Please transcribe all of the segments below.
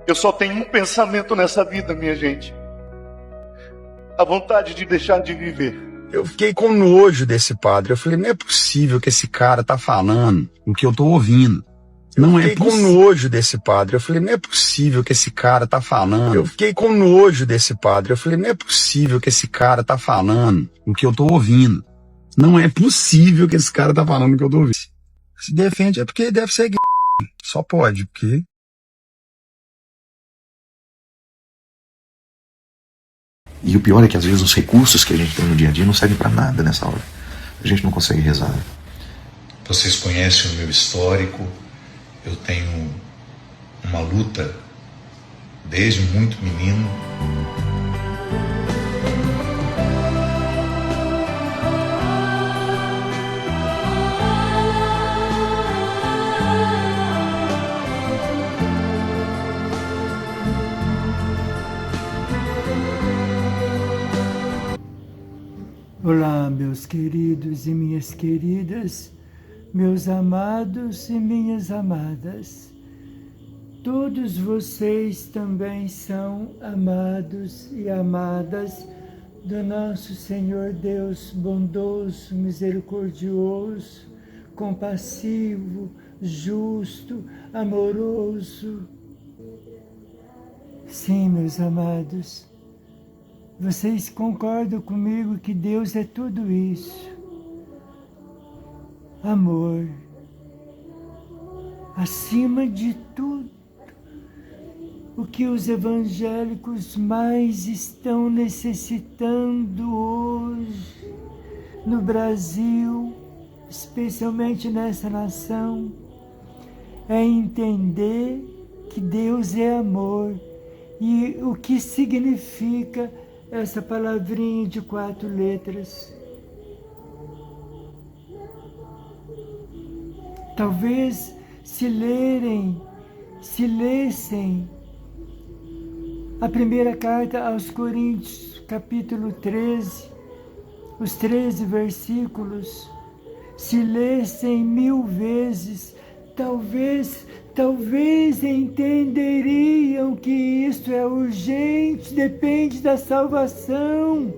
Eu só tenho um pensamento nessa vida, minha gente. A vontade de deixar de viver. Eu fiquei com nojo desse padre. Eu falei, não é possível que esse cara tá falando o que eu tô ouvindo. Não é possível. Eu fiquei com nojo desse padre. Eu falei, não é possível que esse cara tá falando. Eu fiquei com nojo desse padre. Eu falei, não é possível que esse cara tá falando o que eu tô ouvindo. Não é possível que esse cara tá falando o que eu tô ouvindo. Se defende, é porque deve ser gay. Só pode, porque... E o pior é que às vezes os recursos que a gente tem no dia a dia não servem para nada nessa hora. A gente não consegue rezar. Vocês conhecem o meu histórico. Eu tenho uma luta desde muito menino. Olá, meus queridos e minhas queridas, meus amados e minhas amadas. Todos vocês também são amados e amadas do nosso Senhor Deus bondoso, misericordioso, compassivo, justo, amoroso. Sim, meus amados. Vocês concordam comigo que Deus é tudo isso? Amor. Acima de tudo, o que os evangélicos mais estão necessitando hoje no Brasil, especialmente nessa nação, é entender que Deus é amor e o que significa essa palavrinha de 4 letras. Talvez se lessem a primeira carta aos Coríntios, capítulo 13, os 13 versículos, se lessem 1000 vezes, talvez entenderiam que isto é urgente, depende da salvação.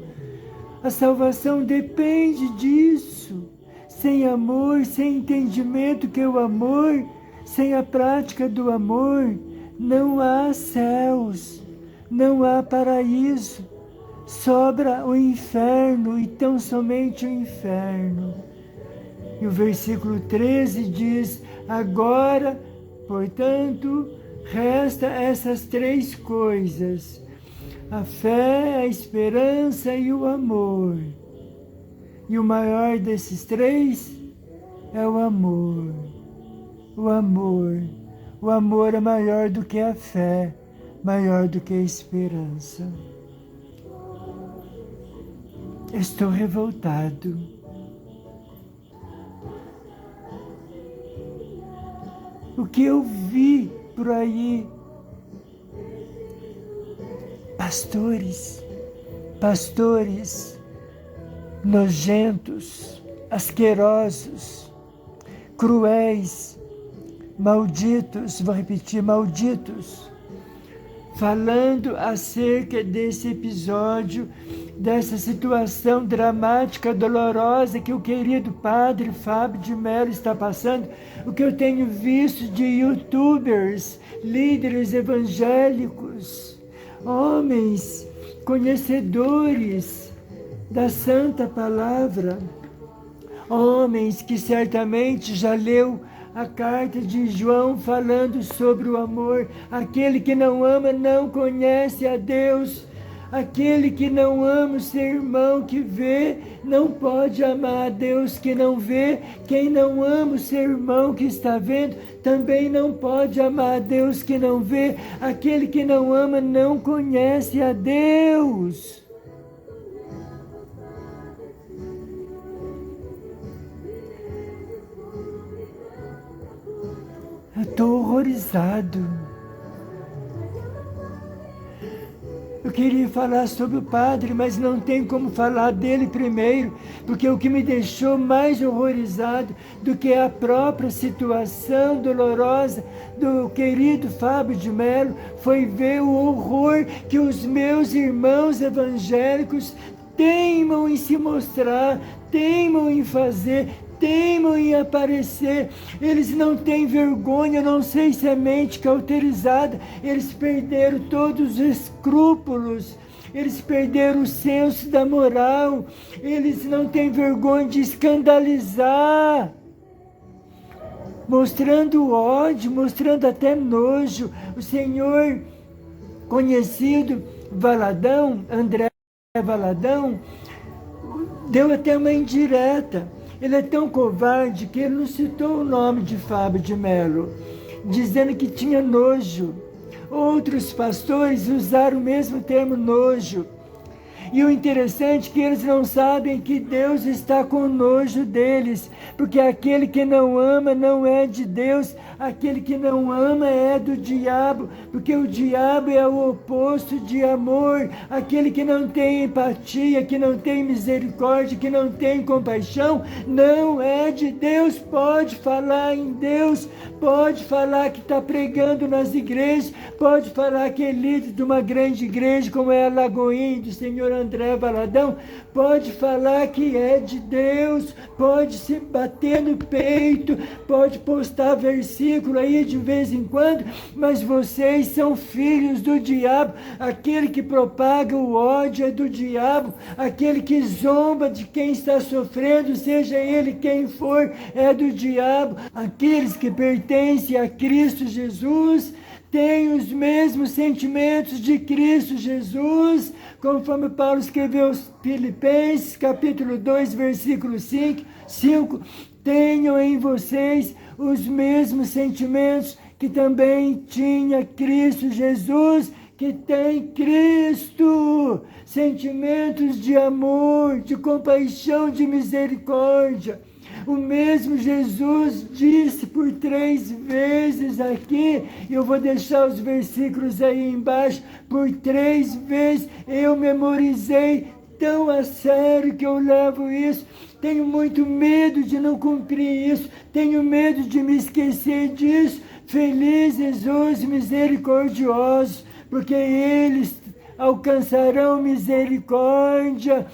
A salvação depende disso. Sem amor, sem entendimento que é o amor, sem a prática do amor, não há céus, não há paraíso. Sobra o inferno e tão somente o inferno. E o versículo 13 diz, agora, portanto, resta essas 3 coisas, a fé, a esperança e o amor. E o maior desses 3 é o amor. O amor. O amor é maior do que a fé, maior do que a esperança. Estou revoltado. O que eu vi por aí, pastores nojentos, asquerosos, cruéis, malditos, vou repetir, malditos, falando acerca desse episódio, dessa situação dramática, dolorosa que o querido padre Fábio de Mello está passando, o que eu tenho visto de youtubers, líderes evangélicos, homens conhecedores da Santa Palavra, homens que certamente já leu a carta de João falando sobre o amor. Aquele que não ama não conhece a Deus. Aquele que não ama o seu irmão que vê, não pode amar a Deus que não vê. Quem não ama o seu irmão que está vendo, também não pode amar a Deus que não vê. Aquele que não ama não conhece a Deus. Eu estou horrorizado. Eu queria falar sobre o padre, mas não tem como falar dele primeiro, porque o que me deixou mais horrorizado do que a própria situação dolorosa do querido Fábio de Mello foi ver o horror que os meus irmãos evangélicos teimam em se mostrar, teimam em fazer, teimam em aparecer. Eles não têm vergonha, não sei se é mente cauterizada, eles perderam todos os escrúpulos, eles perderam o senso da moral, eles não têm vergonha de escandalizar, mostrando ódio, mostrando até nojo. O senhor conhecido Valadão, André Valadão, deu até uma indireta. Ele é tão covarde que ele não citou o nome de Fábio de Mello, dizendo que tinha nojo. Outros pastores usaram o mesmo termo, nojo. E o interessante é que eles não sabem que Deus está com nojo deles, porque aquele que não ama não é de Deus, aquele que não ama é do diabo, porque o diabo é o oposto de amor. Aquele que não tem empatia, que não tem misericórdia, que não tem compaixão, não é de Deus. Pode falar em Deus, pode falar que está pregando nas igrejas, pode falar que é líder de uma grande igreja como é a Lagoinha do Senhor André Valadão, pode falar que é de Deus, pode se bater no peito, pode postar versículo aí de vez em quando, mas vocês são filhos do diabo. Aquele que propaga o ódio é do diabo, aquele que zomba de quem está sofrendo, seja ele quem for, é do diabo. Aqueles que pertencem a Cristo Jesus têm os mesmos sentimentos de Cristo Jesus, conforme Paulo escreveu aos Filipenses, capítulo 2, versículo 5, tenham em vocês os mesmos sentimentos que também tinha Cristo Jesus, que tem Cristo, sentimentos de amor, de compaixão, de misericórdia. O mesmo Jesus disse por 3 vezes aqui, eu vou deixar os versículos aí embaixo, por 3 vezes eu memorizei tão a sério que eu levo isso. Tenho muito medo de não cumprir isso, tenho medo de me esquecer disso. Felizes os misericordiosos, porque eles alcançarão misericórdia.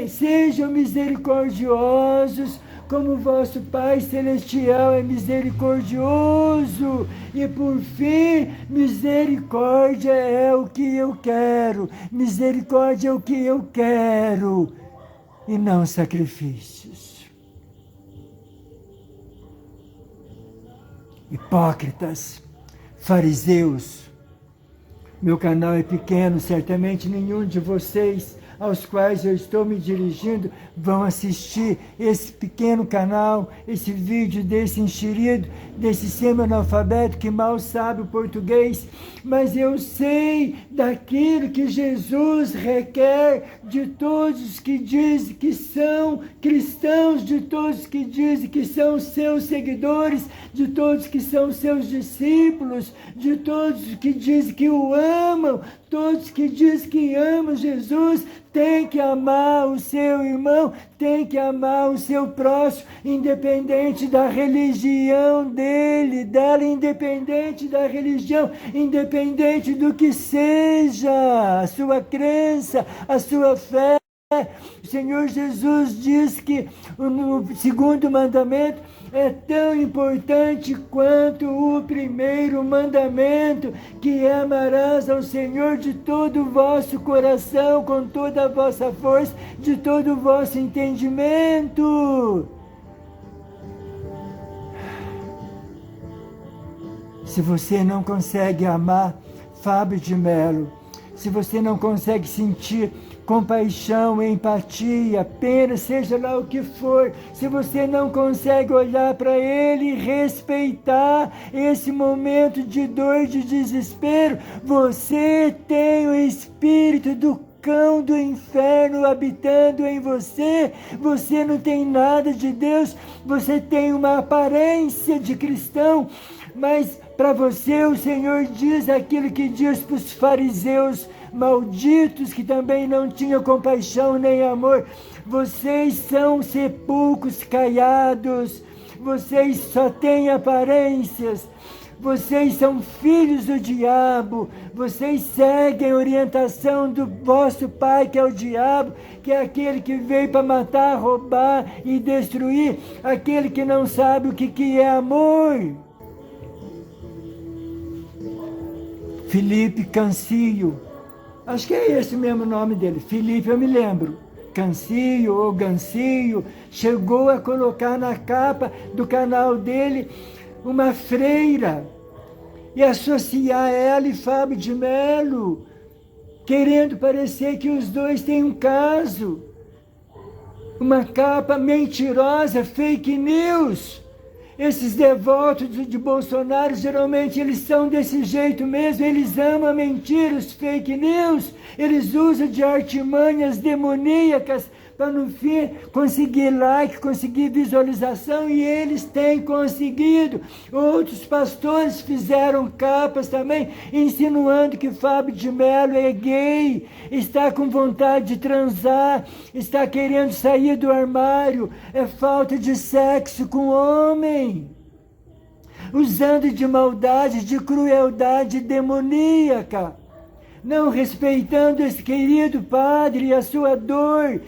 Sejam misericordiosos, como o vosso Pai Celestial é misericordioso. E por fim, misericórdia é o que eu quero, misericórdia é o que eu quero, e não sacrifícios. Hipócritas, fariseus, meu canal é pequeno, certamente nenhum de vocês aos quais eu estou me dirigindo vão assistir esse pequeno canal, esse vídeo desse enxerido, desse semi-analfabeto que mal sabe o português, mas eu sei daquilo que Jesus requer de todos que dizem que são cristãos, de todos que dizem que são seus seguidores, de todos que são seus discípulos, de todos que dizem que o amam, todos que dizem que amam Jesus. Tem que amar o seu irmão, tem que amar o seu próximo, independente da religião dele, dela, independente da religião, independente do que seja a sua crença, a sua fé. O Senhor Jesus diz que o segundo mandamento é tão importante quanto o primeiro mandamento, que é: amarás ao Senhor de todo o vosso coração, com toda a vossa força, de todo o vosso entendimento. Se você não consegue amar Fábio de Mello, se você não consegue sentir compaixão, empatia, pena, seja lá o que for, se você não consegue olhar para ele e respeitar esse momento de dor e de desespero, você tem o espírito do cão do inferno habitando em você. Você não tem nada de Deus, você tem uma aparência de cristão, mas Para você, o Senhor diz aquilo que diz para os fariseus malditos, que também não tinham compaixão nem amor. Vocês são sepulcros caiados, vocês só têm aparências, vocês são filhos do diabo, vocês seguem a orientação do vosso pai, que é o diabo, que é aquele que veio para matar, roubar e destruir, aquele que não sabe o que é amor. Felipe Cancio, acho que é esse mesmo nome dele, Felipe, eu me lembro, Cancio ou Gancio, chegou a colocar na capa do canal dele uma freira e associar ela e Fábio de Mello, querendo parecer que os dois têm um caso. Uma capa mentirosa, fake news. Esses devotos de Bolsonaro, geralmente eles são desse jeito mesmo, eles amam mentir, os fake news, eles usam de artimanhas demoníacas para no fim conseguir like, conseguir visualização, e eles têm conseguido. Outros pastores fizeram capas também, insinuando que Fábio de Mello é gay, está com vontade de transar, está querendo sair do armário, é falta de sexo com homem, usando de maldade, de crueldade demoníaca, não respeitando esse querido padre e a sua dor,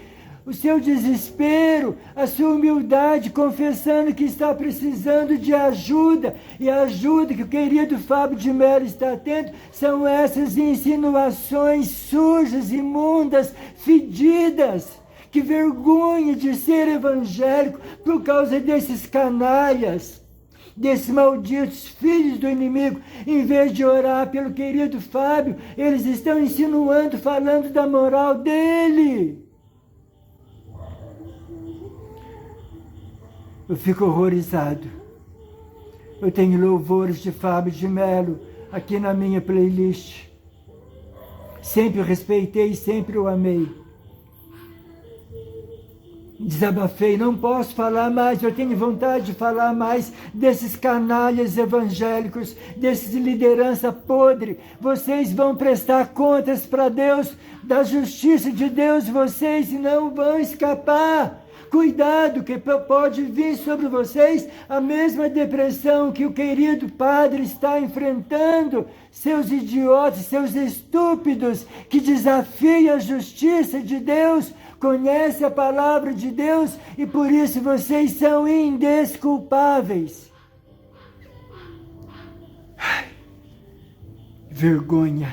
o seu desespero, a sua humildade, confessando que está precisando de ajuda, e a ajuda que o querido Fábio de Mello está tendo são essas insinuações sujas, imundas, fedidas. Que vergonha de ser evangélico por causa desses canalhas, desses malditos filhos do inimigo. Em vez de orar pelo querido Fábio, eles estão insinuando, falando da moral dele. Eu fico horrorizado. Eu tenho louvores de Fábio de Mello aqui na minha playlist. Sempre o respeitei, sempre o amei. Desabafei, não posso falar mais, eu tenho vontade de falar mais desses canalhas evangélicos, desses liderança podre. Vocês vão prestar contas para Deus, da justiça de Deus, vocês não vão escapar. Cuidado, que pode vir sobre vocês a mesma depressão que o querido padre está enfrentando. Seus idiotas, seus estúpidos, que desafiam a justiça de Deus, conhecem a palavra de Deus e por isso vocês são indesculpáveis. Ai, vergonha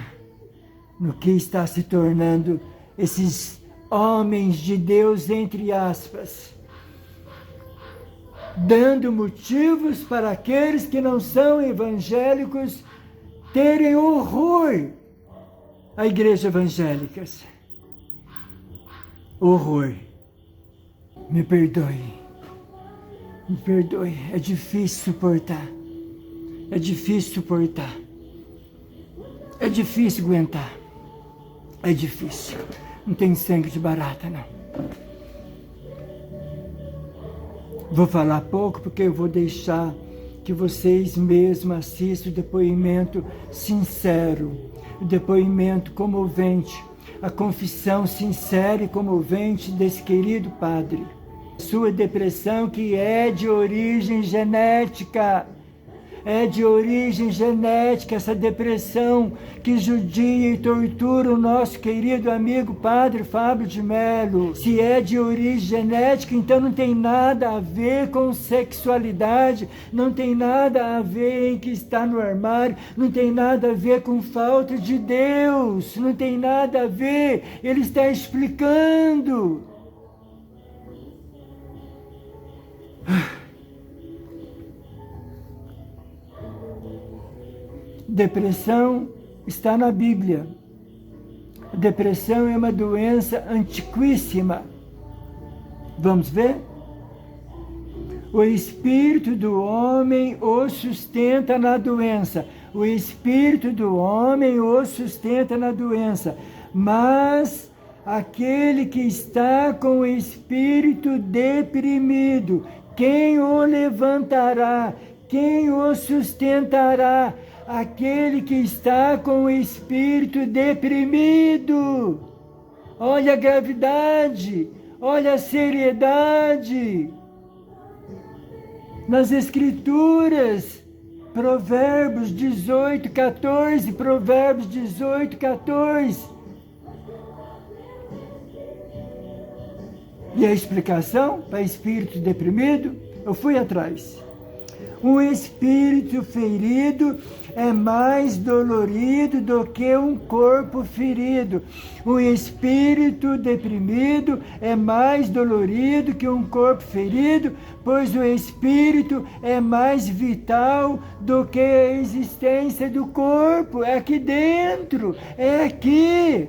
no que está se tornando esses homens de Deus, entre aspas, dando motivos para aqueles que não são evangélicos terem horror à igreja evangélica. Horror. Me perdoe, é difícil suportar, é difícil suportar, é difícil aguentar, é difícil. Não tem sangue de barata, não. Vou falar pouco porque eu vou deixar que vocês mesmos assistam o depoimento sincero, o depoimento comovente, a confissão sincera e comovente desse querido padre. Sua depressão, que é de origem genética, essa depressão que judia e tortura o nosso querido amigo padre Fábio de Mello. Se é de origem genética, então não tem nada a ver com sexualidade, não tem nada a ver em que está no armário, não tem nada a ver com falta de Deus, não tem nada a ver, ele está explicando. Depressão está na Bíblia. Depressão é uma doença antiquíssima. Vamos ver? O espírito do homem o sustenta na doença. O espírito do homem o sustenta na doença. Mas aquele que está com o espírito deprimido, quem o levantará? quem o sustentará? Aquele que está com o espírito deprimido. Olha a gravidade, olha a seriedade. Nas Escrituras, Provérbios 18, 14, Provérbios 18, 14. E a explicação para espírito deprimido? Eu fui atrás. Um espírito ferido é mais dolorido do que um corpo ferido. Um espírito deprimido é mais dolorido que um corpo ferido, pois o espírito é mais vital do que a existência do corpo. É aqui dentro, é aqui.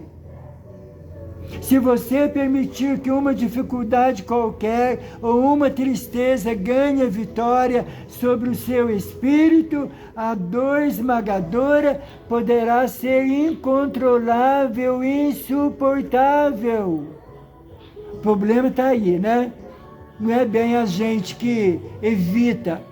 Se você permitir que uma dificuldade qualquer ou uma tristeza ganhe vitória sobre o seu espírito, a dor esmagadora poderá ser incontrolável e insuportável. O problema está aí, né? Não é bem a gente que evita.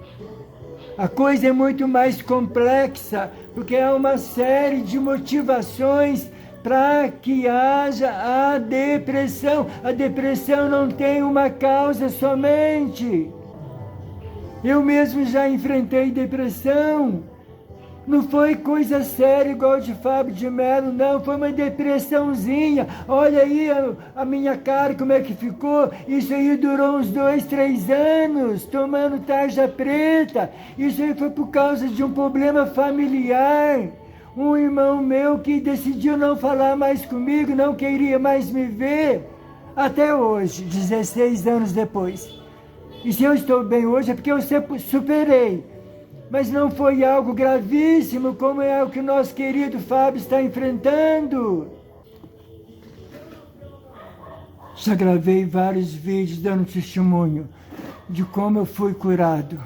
A coisa é muito mais complexa, porque há uma série de motivações para que haja a depressão. A depressão não tem uma causa somente. Eu mesmo já enfrentei depressão. Não foi coisa séria igual de Fábio de Mello, não. Foi uma depressãozinha. Olha aí a minha cara, como é que ficou. Isso aí durou uns 2, 3 anos, tomando tarja preta. Isso aí foi por causa de um problema familiar. Um irmão meu que decidiu não falar mais comigo, não queria mais me ver, até hoje, 16 anos depois. E se eu estou bem hoje é porque eu superei. Mas não foi algo gravíssimo como é o que o nosso querido Fábio está enfrentando. Já gravei vários vídeos dando testemunho de como eu fui curado.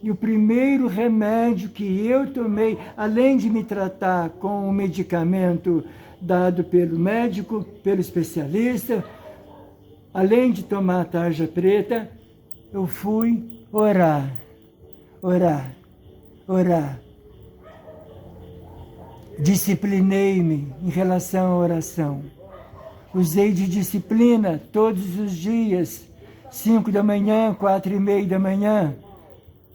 E o primeiro remédio que eu tomei, além de me tratar com o medicamento dado pelo médico, pelo especialista, além de tomar a tarja preta, eu fui orar. Disciplinei-me em relação à oração. Usei de disciplina todos os dias, 5 da manhã, 4:30 da manhã.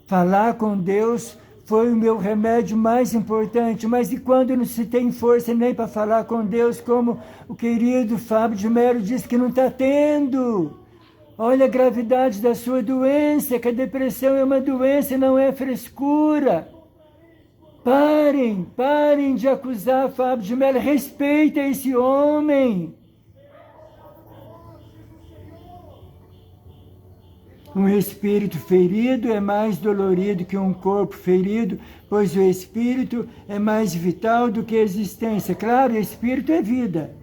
Falar com Deus foi o meu remédio mais importante, mas e quando não se tem força nem para falar com Deus, como o querido Fábio de Mello disse que não está tendo? Olha a gravidade da sua doença, que a depressão é uma doença, não é frescura. Parem de acusar Fábio de Mello, respeita esse homem. Um espírito ferido é mais dolorido que um corpo ferido, pois o espírito é mais vital do que a existência. Claro, o espírito é vida.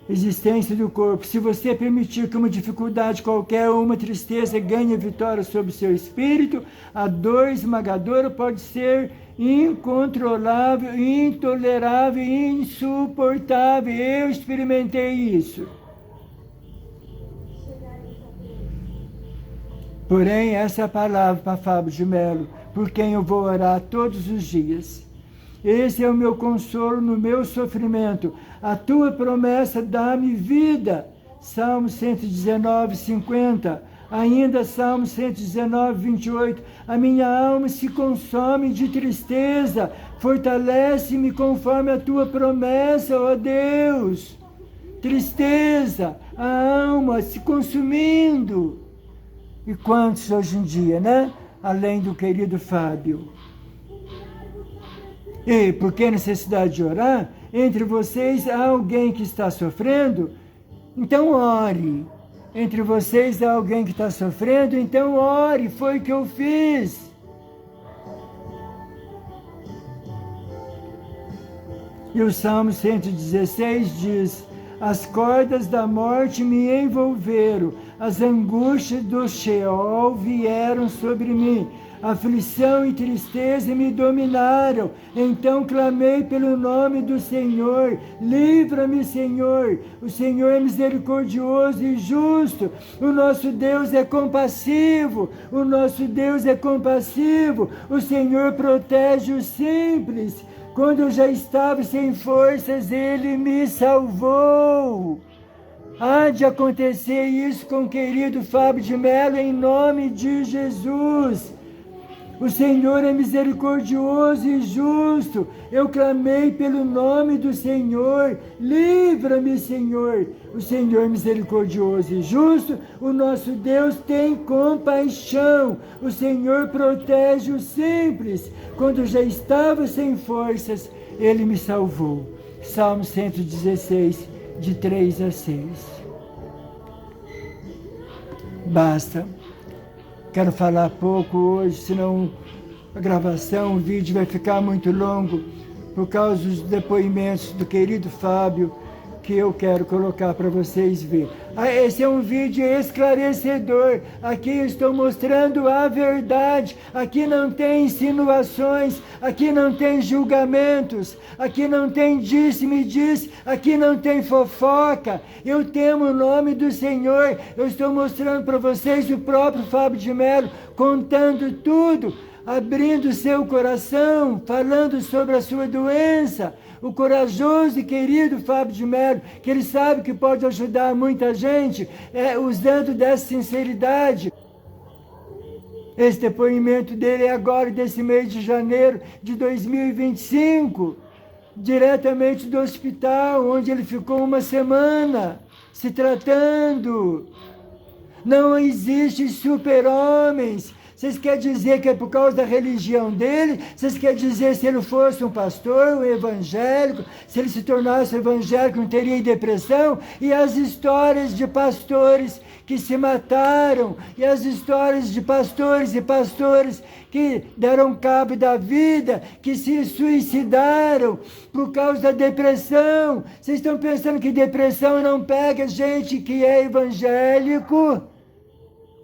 Existência do corpo. Se você permitir que uma dificuldade qualquer ou uma tristeza ganhe vitória sobre o seu espírito, a dor esmagadora pode ser incontrolável, intolerável, insuportável. Eu experimentei isso. Porém, essa é a palavra para Fábio de Mello, por quem eu vou orar todos os dias. Esse é o meu consolo no meu sofrimento. A tua promessa dá-me vida. Salmo 119, 50. Ainda Salmo 119, 28. A minha alma se consome de tristeza. Fortalece-me conforme a tua promessa, ó Deus. Tristeza, a alma se consumindo. E quantos hoje em dia, né? Além do querido Fábio. E por que necessidade de orar? Entre vocês há alguém que está sofrendo? Então ore. Entre vocês há alguém que está sofrendo? Então ore. Foi o que eu fiz. E o Salmo 116 diz: as cordas da morte me envolveram, as angústias do Sheol vieram sobre mim. Aflição e tristeza me dominaram. Então clamei pelo nome do Senhor. Livra-me, Senhor. O Senhor é misericordioso e justo. O nosso Deus é compassivo. O nosso Deus é compassivo. O Senhor protege os simples. Quando eu já estava sem forças, Ele me salvou. Há de acontecer isso com o querido Fábio de Mello, em nome de Jesus. O Senhor é misericordioso e justo. Eu clamei pelo nome do Senhor. Livra-me, Senhor. O Senhor é misericordioso e justo. O nosso Deus tem compaixão. O Senhor protege os simples. Quando já estava sem forças, Ele me salvou. Salmo 116, de 3 a 6. Basta. Quero falar pouco hoje, senão a gravação, o vídeo vai ficar muito longo, por causa dos depoimentos do querido Fábio, que eu quero colocar para vocês verem. Esse é um vídeo esclarecedor. Aqui eu estou mostrando a verdade. Aqui não tem insinuações, aqui não tem julgamentos, aqui não tem disse-me disse, aqui não tem fofoca. Eu temo o nome do Senhor. Eu estou mostrando para vocês o próprio Fábio de Mello contando tudo, abrindo seu coração, falando sobre a sua doença. O corajoso e querido Fábio de Mello, que ele sabe que pode ajudar muita gente, usando dessa sinceridade. Esse depoimento dele é agora, desse mês de janeiro de 2025, diretamente do hospital, onde ele ficou uma semana se tratando. Não existe super-homens. Vocês querem dizer que é por causa da religião dele? Vocês querem dizer se ele fosse um pastor, um evangélico, se ele se tornasse evangélico, não teria depressão? E as histórias de pastores que se mataram, e as histórias de pastores e pastoras que deram cabo da vida, que se suicidaram por causa da depressão. Vocês estão pensando que depressão não pega gente que é evangélico?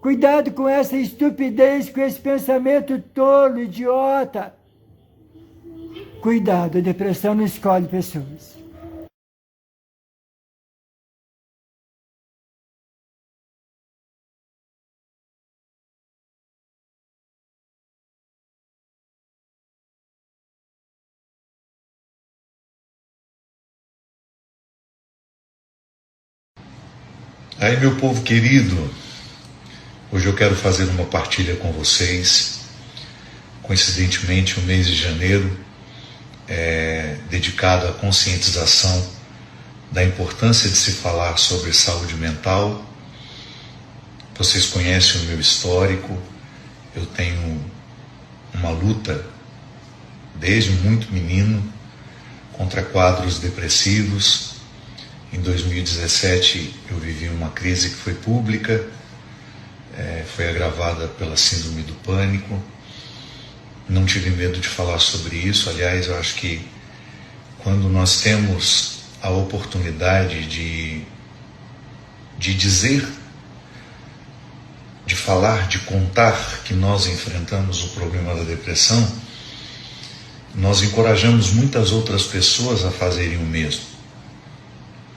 Cuidado com essa estupidez, com esse pensamento tolo, idiota. Cuidado, a depressão não escolhe pessoas. Aí, meu povo querido, hoje eu quero fazer uma partilha com vocês. Coincidentemente, o mês de janeiro é dedicado à conscientização da importância de se falar sobre saúde mental. Vocês conhecem o meu histórico. Eu tenho uma luta desde muito menino contra quadros depressivos. Em 2017 eu vivi uma crise que foi pública, foi agravada pela síndrome do pânico. Não tive medo de falar sobre isso. Aliás, eu acho que quando nós temos a oportunidade de dizer, de falar, de contar que nós enfrentamos o problema da depressão, nós encorajamos muitas outras pessoas a fazerem o mesmo.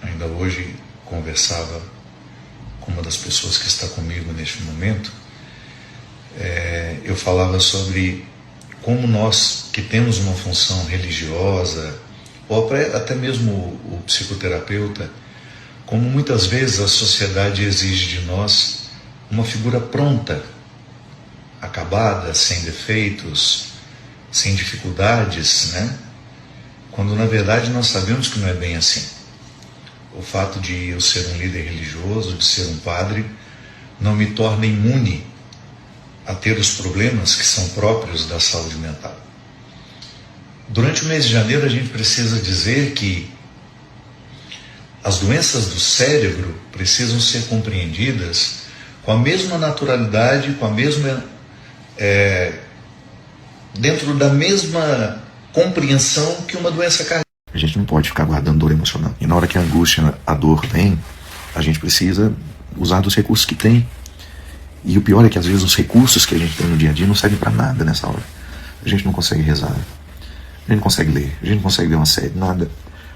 Ainda hoje conversava com uma das pessoas que está comigo neste momento. Eu falava sobre como nós, que temos uma função religiosa, ou até mesmo o psicoterapeuta, como muitas vezes a sociedade exige de nós uma figura pronta, acabada, sem defeitos, sem dificuldades, né? Quando na verdade nós sabemos que não é bem assim. O fato de eu ser um líder religioso, de ser um padre, não me torna imune a ter os problemas que são próprios da saúde mental. Durante o mês de janeiro a gente precisa dizer que as doenças do cérebro precisam ser compreendidas com a mesma naturalidade, com a mesma dentro da mesma compreensão que uma doença cardíaca. A gente não pode ficar guardando dor emocional. E na hora que a angústia, a dor vem, a gente precisa usar dos recursos que tem. E o pior é que às vezes os recursos que a gente tem no dia a dia não servem para nada nessa hora. A gente não consegue rezar, a gente não consegue ler, a gente não consegue ver uma série, nada.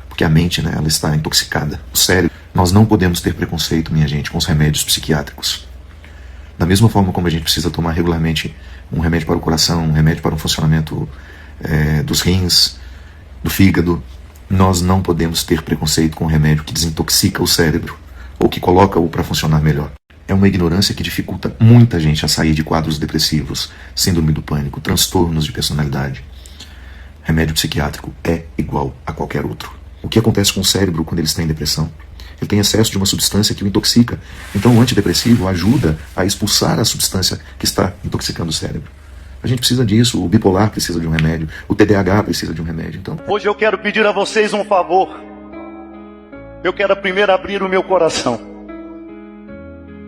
Porque a mente, né, ela está intoxicada. O cérebro. Nós não podemos ter preconceito, minha gente, com os remédios psiquiátricos. Da mesma forma como a gente precisa tomar regularmente um remédio para o coração, um remédio para o funcionamento dos rins, do fígado, nós não podemos ter preconceito com o remédio que desintoxica o cérebro ou que coloca-o para funcionar melhor. É uma ignorância que dificulta muita gente a sair de quadros depressivos, síndrome do pânico, transtornos de personalidade. Remédio psiquiátrico é igual a qualquer outro. O que acontece com o cérebro quando ele está em depressão? Ele tem excesso de uma substância que o intoxica. Então o antidepressivo ajuda a expulsar a substância que está intoxicando o cérebro. A gente precisa disso, o bipolar precisa de um remédio, o TDAH precisa de um remédio. Então, hoje eu quero pedir a vocês um favor. Eu quero primeiro abrir o meu coração.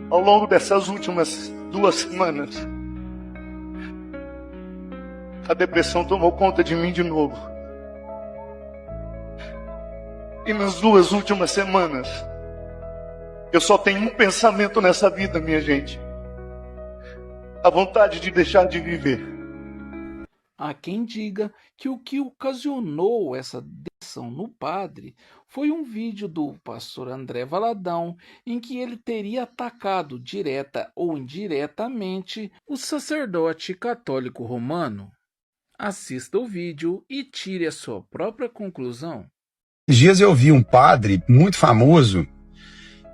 Ao longo dessas últimas 2 semanas, a depressão tomou conta de mim de novo. E nas 2 últimas semanas, eu só tenho um pensamento nessa vida, minha gente. A vontade de deixar de viver. Há quem diga que o que ocasionou essa depressão no padre foi um vídeo do pastor André Valadão em que ele teria atacado direta ou indiretamente o sacerdote católico romano. Assista o vídeo e tire a sua própria conclusão. Esses dias eu vi um padre muito famoso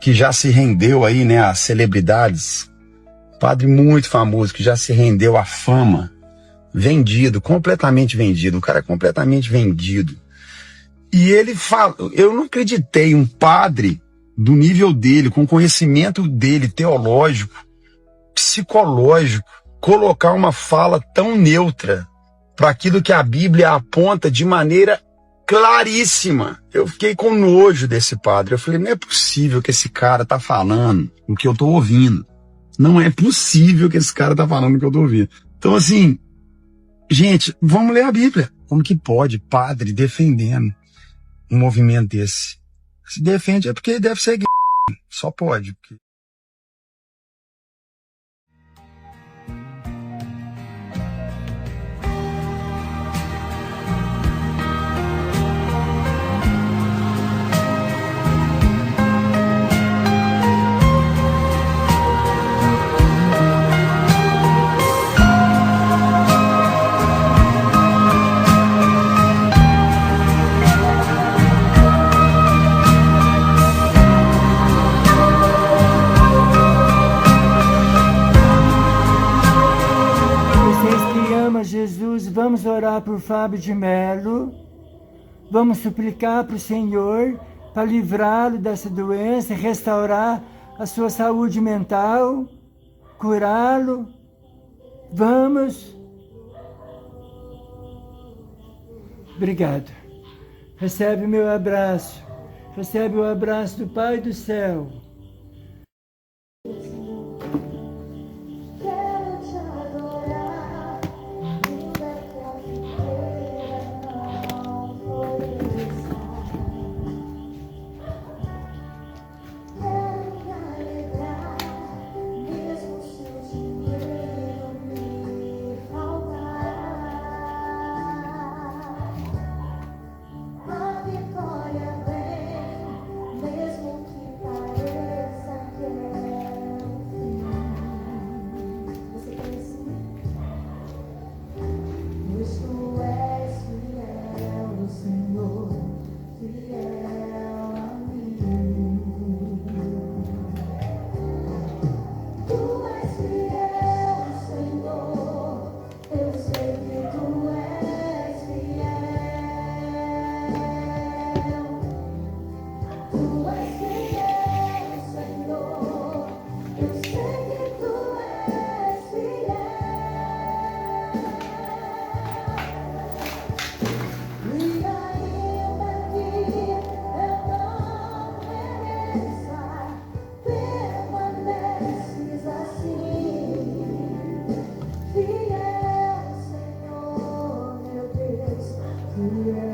que já se rendeu aí, né, às celebridades. Padre muito famoso que já se rendeu à fama. Vendido, completamente vendido. Um cara completamente vendido. E ele fala, eu não acreditei, um padre do nível dele, com conhecimento dele teológico, psicológico, colocar uma fala tão neutra para aquilo que a Bíblia aponta de maneira claríssima. Eu fiquei com nojo desse padre. Eu falei, não é possível que esse cara tá falando o que eu tô ouvindo. Não é possível que esse cara tá falando o que eu tô ouvindo. Então, assim, gente, vamos ler a Bíblia. Como que pode padre defendendo um movimento desse? Se defende é porque ele deve ser gay. Só pode. Jesus, vamos orar por Fábio de Mello, vamos suplicar para o Senhor para livrá-lo dessa doença, restaurar a sua saúde mental, curá-lo. Vamos. Obrigado. Recebe o meu abraço, recebe o abraço do Pai do céu. Fiel, Senhor, meu Deus, fiel.